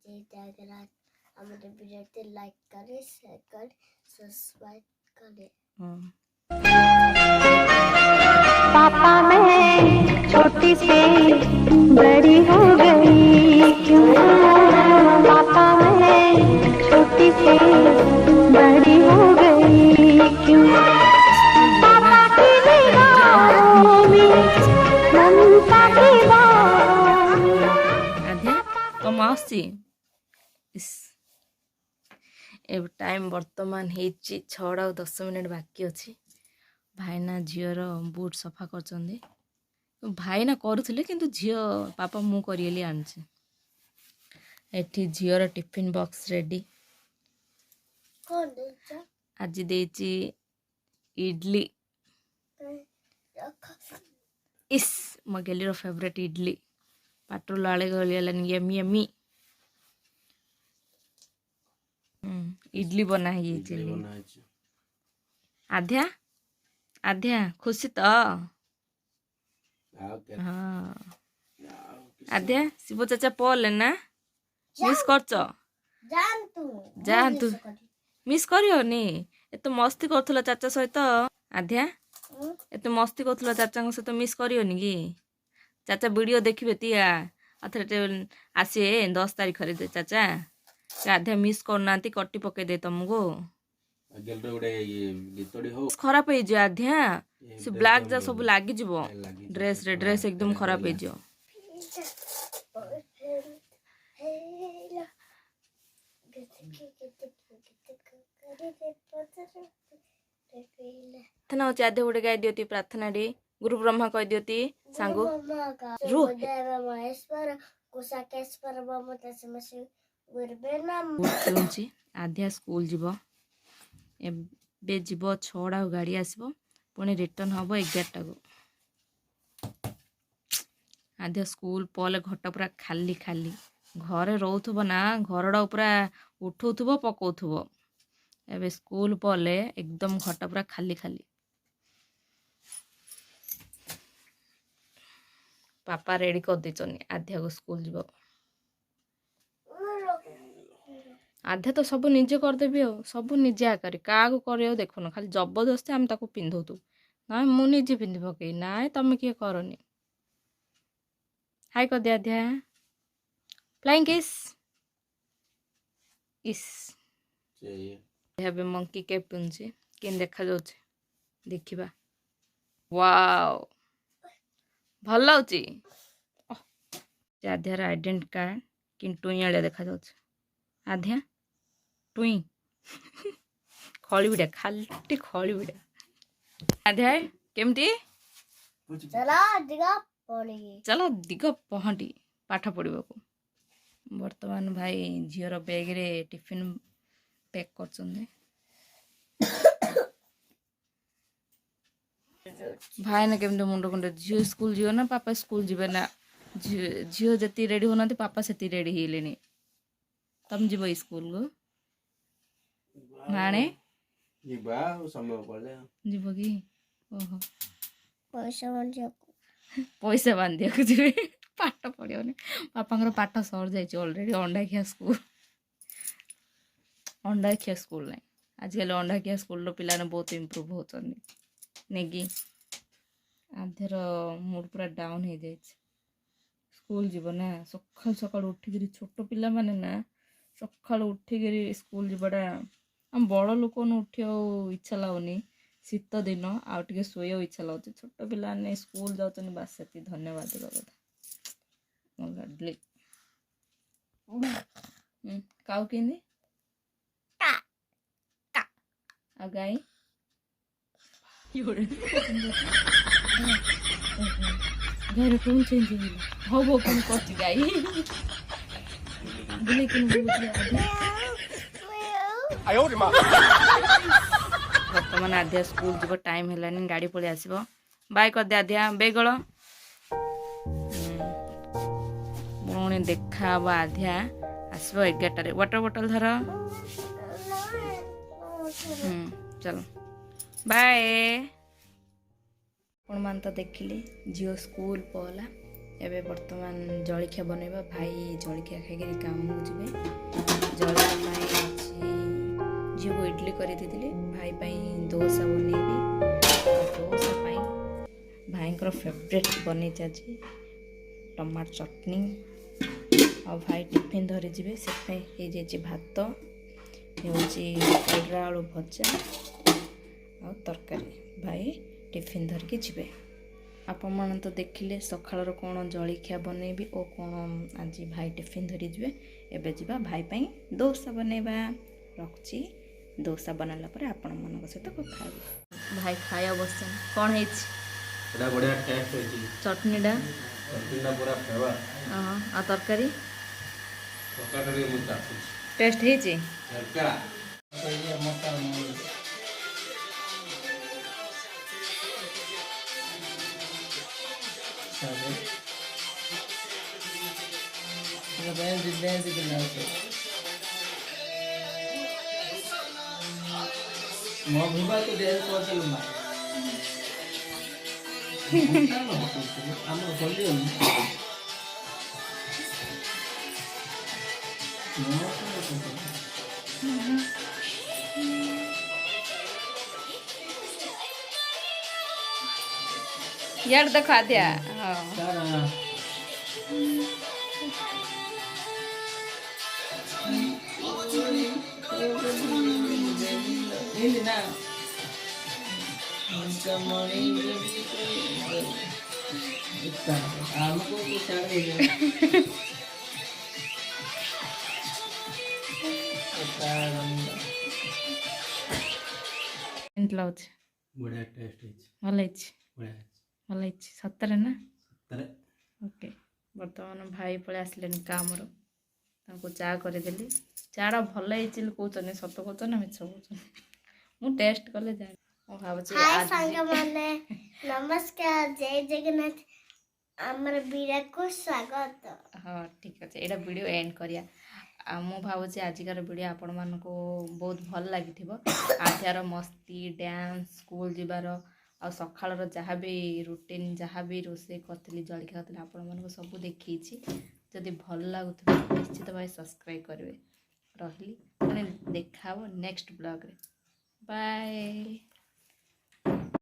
अगर हमारे वीडियो को लाइक करें, शेयर करें, सब्सक्राइब करें। पापा मैं छोटी से बड़ी हो गई क्यों? पापा मैं छोटी से बड़ी हो गई क्यों? पापा की निगाहों में ममता की बात। आध्या कम आसी इस ए टाइम वर्तमान हेची 6:10 बाकी अच्छी भाईना झीर बुट सफा कर भाईना करुले कि झी पापा मु करी आनी एठी झीर टिफिन बॉक्स रेडी आज देची इडली इस मो गेलीर फेवरेट इडली पाटर लाले गलियालानी यमी यमी इडली बना आध्या आध्या खुशी तो हाँ आध्या शिव चाचा पले ना मिस कर जान तू मिस करनी एत मस्ती करुला चाचा सहित आध्या एत मस्ती करुला चाचा सहित मिस करनी कि चाचा वीडियो देखिए तिया अथरे आसे 10 तारीख रे चाचा आध्या मिस करना कटी पके दे तुमको खराब हो आध्या से ब्लैक जा सब लगी ड्रेस रे ड्रेस एकदम खराब हो प्रार्थना होची आधे गोटे गाई दियोती प्रार्थना डी गुरु ब्रह्मा कह दियोती सांगू रू आध्या स्कूल जीव एबे जीव 6टा गाड़ी आसब पुणी रिटर्न हम 11टा को आध्या स्कूल पले घट पूरा खाली खाली घरे रोथुब ना घरटा पूरा उठौथुब पकौथुब एबे स्कूल पले एकदम घट पूरा खाली खाली पापा रेडी कर देचनी आध्या को स्कूल जीव आध्या तो सब निजे करदेवी सब निजे आकार क्या कर देखुन खाली जबरदस्ती आम ताको पिंधुतु ना मु निजे पिंधि पकई ना तुम किए करनी हाय कर दे आध्या फ्लाइंग किस इस मंकी कैप पिंधे केन देखा जाउछे देखिबा वाओ भल लाउची आध्यार आइडेंटिटी कार्ड कि टुई आड़े देखा जाउछे आध्या टुई खड़ी बिड़ा खाली खड़ी बिड़ा आध्या केमती चलो दिग पहटी पाठ पढ़ा को वर्तमान भाई झीर बैग रे टिफिन पैक कर भाई ना केमती मुंड कुंड झील स्कूल जीव ना पापा स्कूल जीवे ना झील जी रेडी होना पापा से रेडी हेले तुम जीव स्कूल को माने जीव कि ओहो पैसा बांधिया को जी पाठ पढ़ने पापा पाठ सर जाइए अलरेडी अंडाखिया स्कूल अंडाखिया स्कूल ना आजकल अंडाखिया स्कूल पिला बहुत इम्प्रूव होती नहीं आधर मूड पूरा डाउन हो जाए स्कूल जीव ना सकाल सकाल उठिक छोट पिला माने ना सकाल उठिक स्कूल जीवाटा आम बड़ लोक उठा इच्छा लगुनि शीत दिन आउ टे शोया इच्छा लगे छोट पिला ने स्कूल जाऊँ बास से धन्यवाद देवा कथा काउ कि आ गाई घर कौन चेंज हो कौन कर गाई बर्तमान आध्या स्कूल जीव टाइम है गाड़ी पलि आसब बाय कर दे आध्या बेगल पुणी देखा आध्या आसब 11टारे वाटर बोतल धर चलो बाय आपण मान तो देखिले झील स्कूल पला एबे वर्तमान जलखिया बनैबा भाई जलखिया खाई काम हो जिवे କରିଦେଇଥିଲି ଭାଇ ପାଇଁ ଦୋସା ବନେଇବି। ଦୋସା ପାଇଁ ଭାଇଙ୍କର ଫେଭରେଟ୍ ବନେଇଛି ଆଜି ଟମାଟୋ ଚଟନି। ଆଉ ଭାଇ ଟିଫିନ୍ ଧରିଯିବେ ସେଥିପାଇଁ ହେଇଯାଇଛି ଭାତ, ହେଉଛି କଲରା ଆଳୁ ଭଜା ଆଉ ତରକାରୀ। ଭାଇ ଟିଫିନ୍ ଧରିକି ଯିବେ। ଆପଣମାନେ ତ ଦେଖିଲେ ସକାଳର କ'ଣ ଜଳଖିଆ ବନେଇବି ଓ କ'ଣ ଆଜି ଭାଇ ଟିଫିନ୍ ଧରି ଯିବେ। ଏବେ ଯିବା ଭାଇ ପାଇଁ ଦୋସା ବନେଇବା। ରଖୁଛି, ଦୋସା ବନେଇଲା ପରେ ଆପଣମାନଙ୍କ ସହିତ କଥା ହେବି। ଭାଇ ଖାଇବା ବସିଛନ୍ତି, କ'ଣ ହେଇଛି? ଏଟା ବଢ଼ିଆ ଟେଷ୍ଟ ହେଇଛି। ଚଟଣିଟା ପୁରା ଫେଭର। ଆଉ ତରକାରୀ ତରକାରୀ ମୁଁ ଚାଖୁଛି। ଟେଷ୍ଟ ହେଇଛି। ତରକାରା ମୋ ଭିବା ତ ଡ୍ୟାନ୍ସ କରିଦେଲୁ ନା ଆମର ଭଲ୍ୟୁମ୍ ଇଆଡ଼େ ଦେଖ ଆଦ୍ୟା। ହଁ ନା ଆମକୁ କେମିତି ଲାଗୁଛି? ବଢ଼ିଆ ଟେଷ୍ଟ ହେଇଛି। ଭଲ ହେଇଛି, ବଢ଼ିଆ ହେଇଛି ଭଲ ହେଇଛି ସତରେ ନା? ସତରେ। ଓକେ, ବର୍ତ୍ତମାନ ଭାଇ ପଳେଇ ଆସିଲେଣି କାମରୁ, ତାଙ୍କୁ ଚା କରିଦେଲି। ଚାଟା ଭଲ ହେଇଛି ବୋଲି କହୁଛନ୍ତି, ସତ କହୁଛ ନା ମିଛ କହୁଛନ୍ତି? ମୁଁ ଟେଷ୍ଟ କଲେ ଜାଣି। ମୁଁ ଭାବୁଛି ହାय ଆଜି ସାଙ୍ଗମାନେ, ନମସ୍କାର, ଜୟ ଜଗନ୍ନାଥ। ଆମର ବିରାକୁ ସ୍ୱାଗତ। ହଁ ଠିକ୍ ଅଛି, ଏଇଟା ଭିଡ଼ିଓ ଏଣ୍ଡ କରିବା। ଆଉ ମୁଁ ଭାବୁଛି ଆଜିକାର ଭିଡ଼ିଓ ଆପଣମାନଙ୍କୁ ବହୁତ ଭଲ ଲାଗିଥିବ। ଆଦ୍ୟାର ମସ୍ତି, ଡ୍ୟାନ୍ସ, ସ୍କୁଲ ଯିବାର ଆଉ ସକାଳର ଯାହା ବି ରୁଟିନ୍, ଯାହା ବି ରୋଷେଇ କରିଥିଲି, ଜଳଖିଆ କରିଥିଲି, ଆପଣମାନଙ୍କୁ ସବୁ ଦେଖେଇଛି। ଯଦି ଭଲ ଲାଗୁଥିବ ନିଶ୍ଚିତ ଭାବେ ସବସ୍କ୍ରାଇବ୍ କରିବେ। ରହିଲି, ପୁଣି ଦେଖା ହେବ ନେକ୍ସଟ ବ୍ଲଗ୍ରେ। ବାଏ।